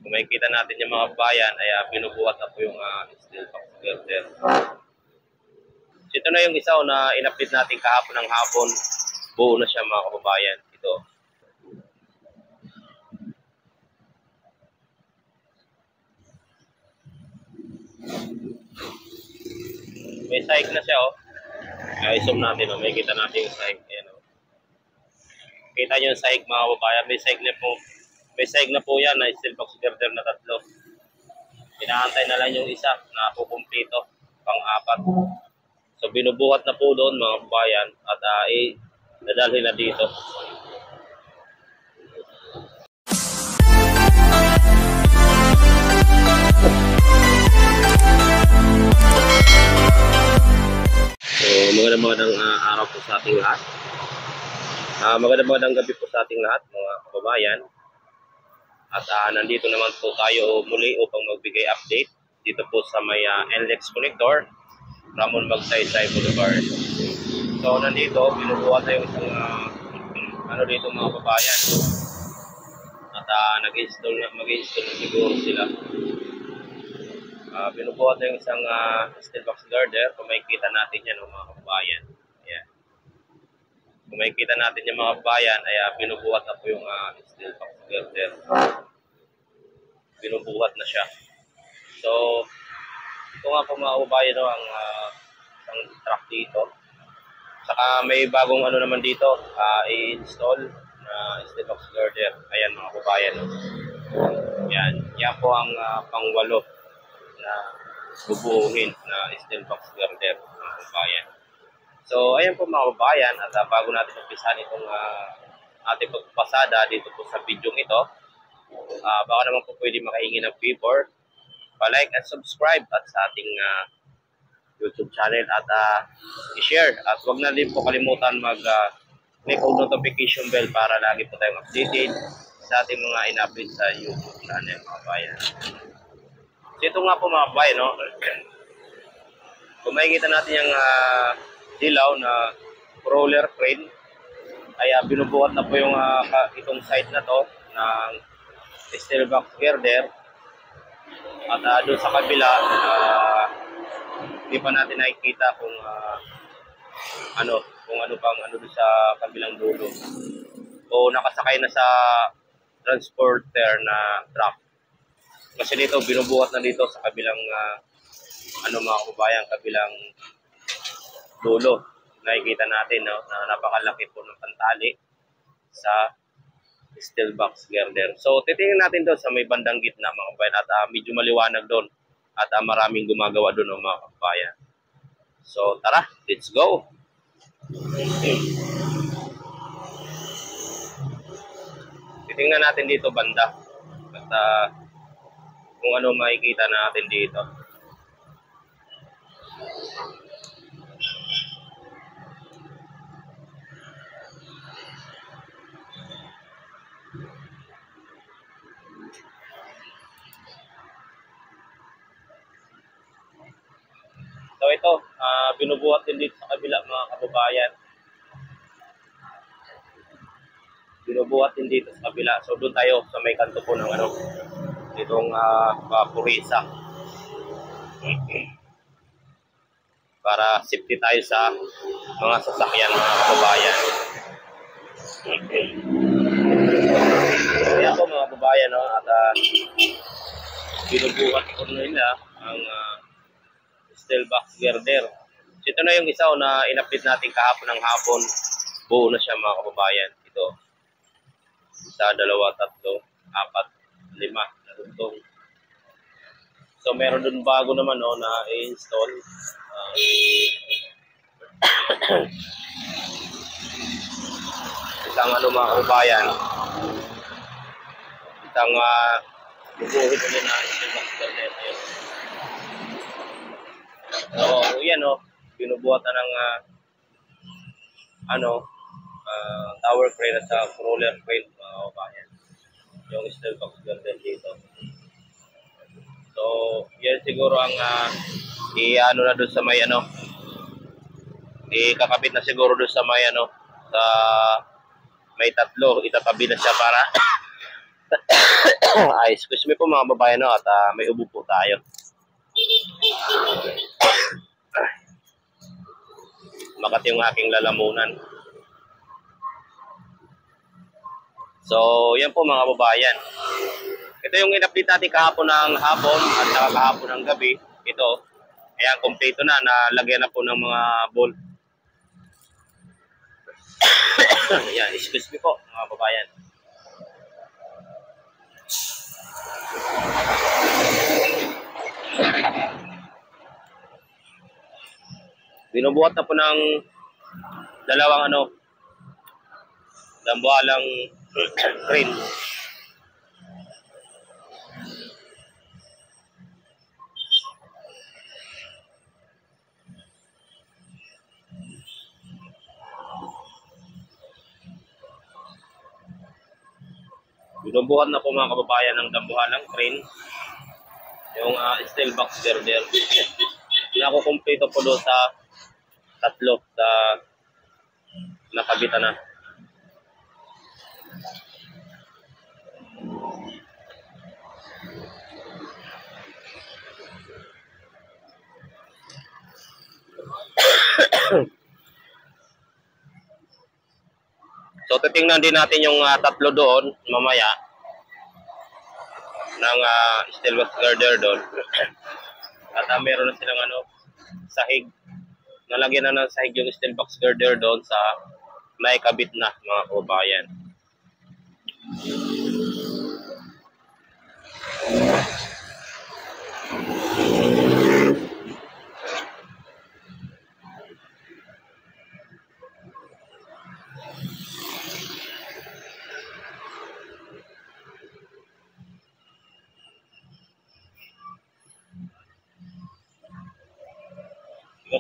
Kung makikita natin yung mga bayan, ay binubuhat na po yung steel box girder. So, ito na yung isa na in-update natin kahapon ng hapon. Buo na siya mga kababayan. Ito. May sahig na siya, oh. I-zoom natin, oh. May kita natin yung sahig. Ayan, oh. Kita nyo yung sahig mga kababayan. May sahig na po yan na steel box girder na 3. Inaantay na lang yung isa na kukumpleto, pang-4. So binubuhat na po doon mga kababayan at dadalhin na dito. So magandang araw po sa ating lahat. Magandang gabi po sa ating lahat mga kababayan. At nandito naman po tayo muli upang magbigay update dito po sa may NLEX connector, Ramon Magsaysay Boulevard. So nandito, binubuhat na yung isang dito mga kababayan. At mag-install na siguro sila. Binubuhat na yung isang steel box girder. Kung makikita natin yan mga kababayan. Ayan. Kung makikita natin yung mga kababayan, ay binubuhat na po yung steel box girder. Binubuhat na siya. So, ito nga po mga kababayan ang truck dito. Saka may bagong naman dito, i-install na steel box girder. Ayan mga kababayan. Yan po ang pang-8 na bubuuhin na steel box girder mga kababayan. So, ayan po mga kababayan, at bago natin umpisahan itong ating pagpapasada dito po sa video ito, baka naman po pwede makahingi ng favor, pa-like at subscribe at sa ating YouTube channel at i-share. At huwag na din po kalimutan mag-click on notification bell para lagi po tayong updated sa ating mga in-update sa YouTube channel mga kababayan. So ito nga po mga kababayan, no? Kung makikita natin yung dilaw na crawler crane, ay binubuhat na po yung itong site na to ng steel box girder. At doon sa kabila, hindi pa natin nakikita kung ano pang doon sa kabilang dulo. O nakasakay na sa transporter na truck. Kasi dito binubuhat na dito sa kabilang mga kababayan, kabilang dulo. Nakikita natin, no, na napakalaki po ng pantali sa steel box girder. So titingnan natin doon sa may bandang gitna mga kababayan, at medyo maliwanag doon at maraming gumagawa doon mga kababayan. So tara, let's go. Titingnan natin dito banda at kung ano makikita natin dito. So ito, binubuhat din dito sa kabila mga kababayan. Binubuhat din dito sa kabila. So doon tayo sa may kanto po ng itong purisa. Para safety tayo sa mga sasakyan mga kababayan. So yan po mga kababayan, no? At binubuhat po nila ang steel box girder. So, ito na yung isa na in-update natin kahapon ng hapon. Buo na siya mga kababayan. Ito. 1, 2, 3, 4, 5 na rugtong. So meron dun bago naman na i-install. Isang mga kababayan. Isang bubuhin ulit na steel box girder. So, yan binubuhat na ng tower crane at sa crawler crane mga kababayan. Yung steel box girder dito. So, yan siguro ang na doon sa may ikakabit na siguro doon sa may sa may 3, itatabi na siya para Ay, excuse me po mga babayan, no, at may ubo po tayo. Makati yung aking lalamunan. So, yan po mga babayan. Ito yung in-update natin kahapon ng hapon at saka kahapon ng gabi. Ito, ayan, kompleto na. Nalagyan na po ng mga bolt. Ayan, excuse me po mga babayan. Binubuhat na po ng dalawang dambuhalang crane. Binubuhat na po mga kababayan ng dambuhalang crane. Yung steel box girder. Nakukumpleto po doon sa tatlo sa nakabitan na. So titingnan din natin yung tatlo doon mamaya ng steel box girder doon. At meron na silang sahig. Nalagyan na ng sahig yung steel box girder doon sa naikabit na mga kababayan.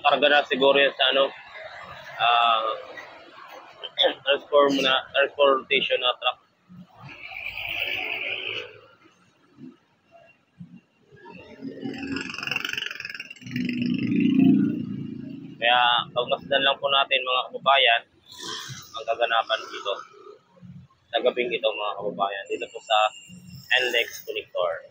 Kakarga na siguro yan sa transportation na truck. Kaya pagmasdan lang po natin mga kababayan ang kaganapan dito sa gabing ito mga kababayan dito po sa NLEX connector.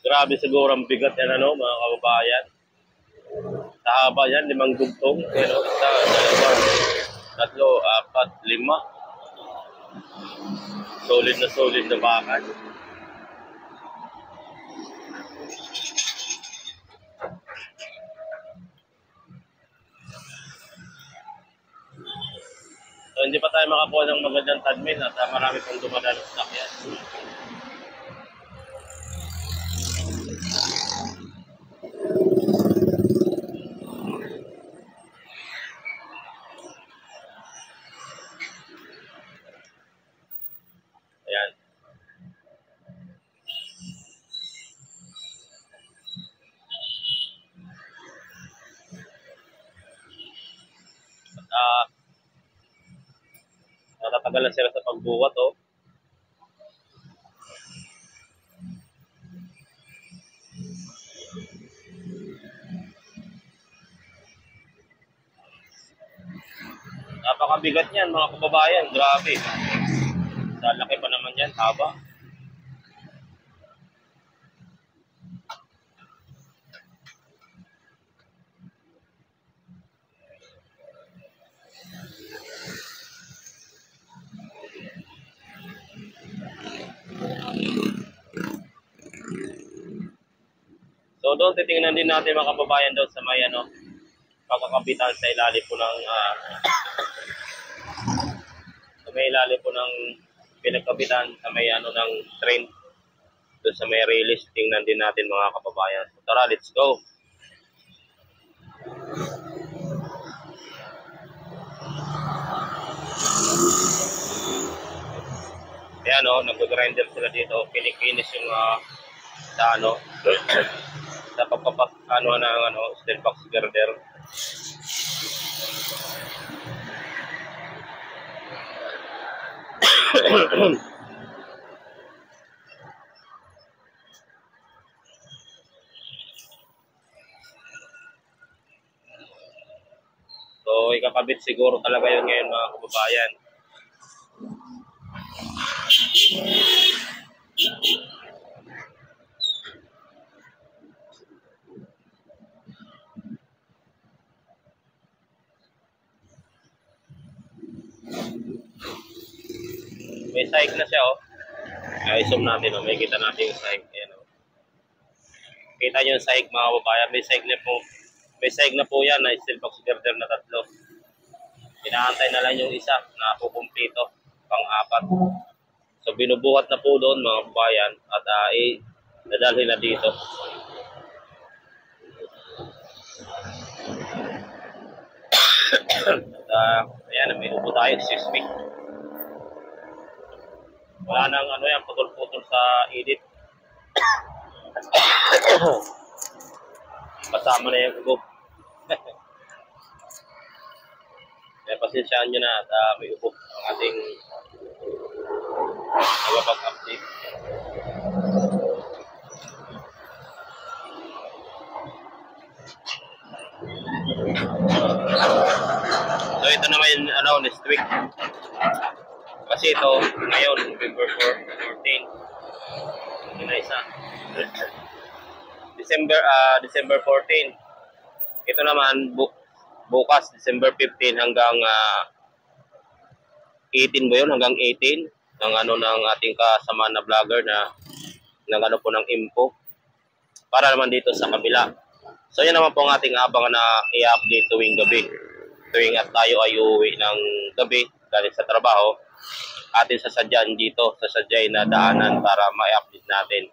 Grabe siguro ang bigat yan mga kababayan. Sa haba yan, 5 dugtong. Pero isa, 2, 3, 4, 5. Solid na bakal. So hindi pa tayo makakuha ng magandang tadmin at marami pang dumadaan ng stock yan. Ayan. At natatagalan sila sa pagbuhat Napakabigat niyan mga kababayan, grabe. Sa laki pa naman yan, haba. So doon titingnan din natin mga kababayan doon sa may pagkakabitan sa ilalim po ng sa may ilalim po ng pinagkabitan sa may ng train doon sa may release. Tingnan din natin mga kababayan. So, tara, let's go. Ayan nag-grinder sila dito. Kinikinis yung sa sa pagpapak ano ng steel box girder. So ikakabit siguro talaga yun ngayon mga kababayan. May sahig na siya I-zoom natin may kita natin yung sahig. Ayan, kita nyo yung sahig mga kababayan. May sahig na po yan na steel box girder na 3. Inaantay na lang yung isa na kukumpleto pang-4. So binubuhat na po doon mga kababayan at dadalhin na dito. At ayan, may upo tayo, 6 feet. Wala nang yan, putol-putol sa edit. Kasama na yung ubo. Kaya pasensyaan nyo na at may ubo ang ating nagpapag-update. So ito naman next week. Kasi ito, ngayon, November 14. Yun na isa. December 14. Ito naman, bukas, December 15 hanggang 18 ba yun? Hanggang 18 ng ating kasama na vlogger na ng po ng info. Para naman dito sa kabila. So yan naman po ang ating abangan na i-update tuwing gabi. Tuwing at tayo ay uuwi ng gabi galing sa trabaho. Atin sasadyan dito, sasadyay na daanan para ma-update natin.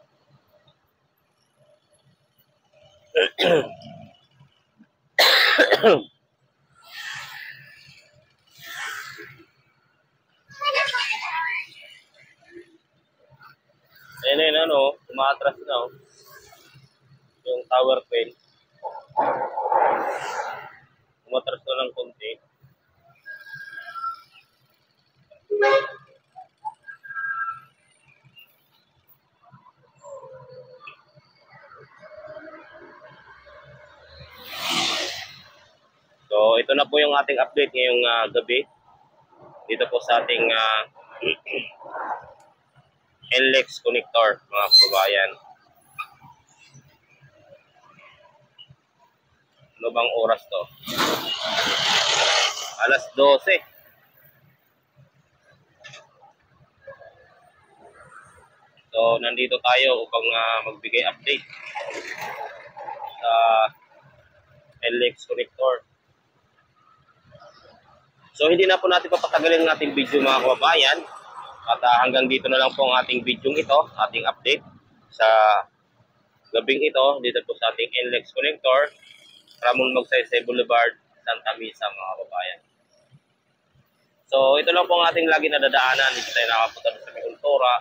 Ayan, umaatras na yung tower crane. Umatras na ng konti. So, ito na po yung ating update ngayong gabi. Dito po sa ating NLEX connector, mga kababayan. Ano bang oras to? Alas 12. So, nandito tayo upang magbigay update sa NLEX connector. So hindi na po natin papatagalin ng ating video mga kababayan. At hanggang dito na lang po ang ating video ito, ating update sa gabing ito, dito po sa ating NLEX connector, Ramon Magsaysay Boulevard, Santa Mesa mga kababayan. So ito lang po ang ating lagi nadadaanan. Dito tayo nakapunta sa may Ultora,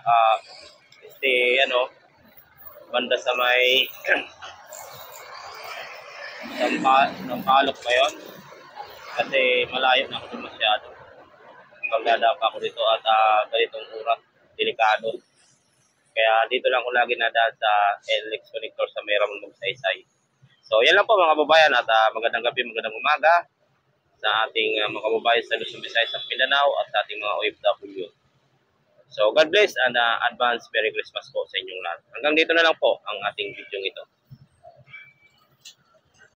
banda sa may Sampalok ba yun? Kasi malayo na ako masyado. Pagdadapa ako dito at ganitong oras, delikado. Kaya dito lang ako lagi nadaan sa NLEX connector sa may Ramon Magsaysay. So yan lang po mga kababayan at magandang gabi, magandang umaga sa ating mga kababayan sa Luzon, Visayas at Mindanao at sa ating mga OFW. So God bless and advance Merry Christmas po sa inyong lahat. Hanggang dito na lang po ang ating video ito.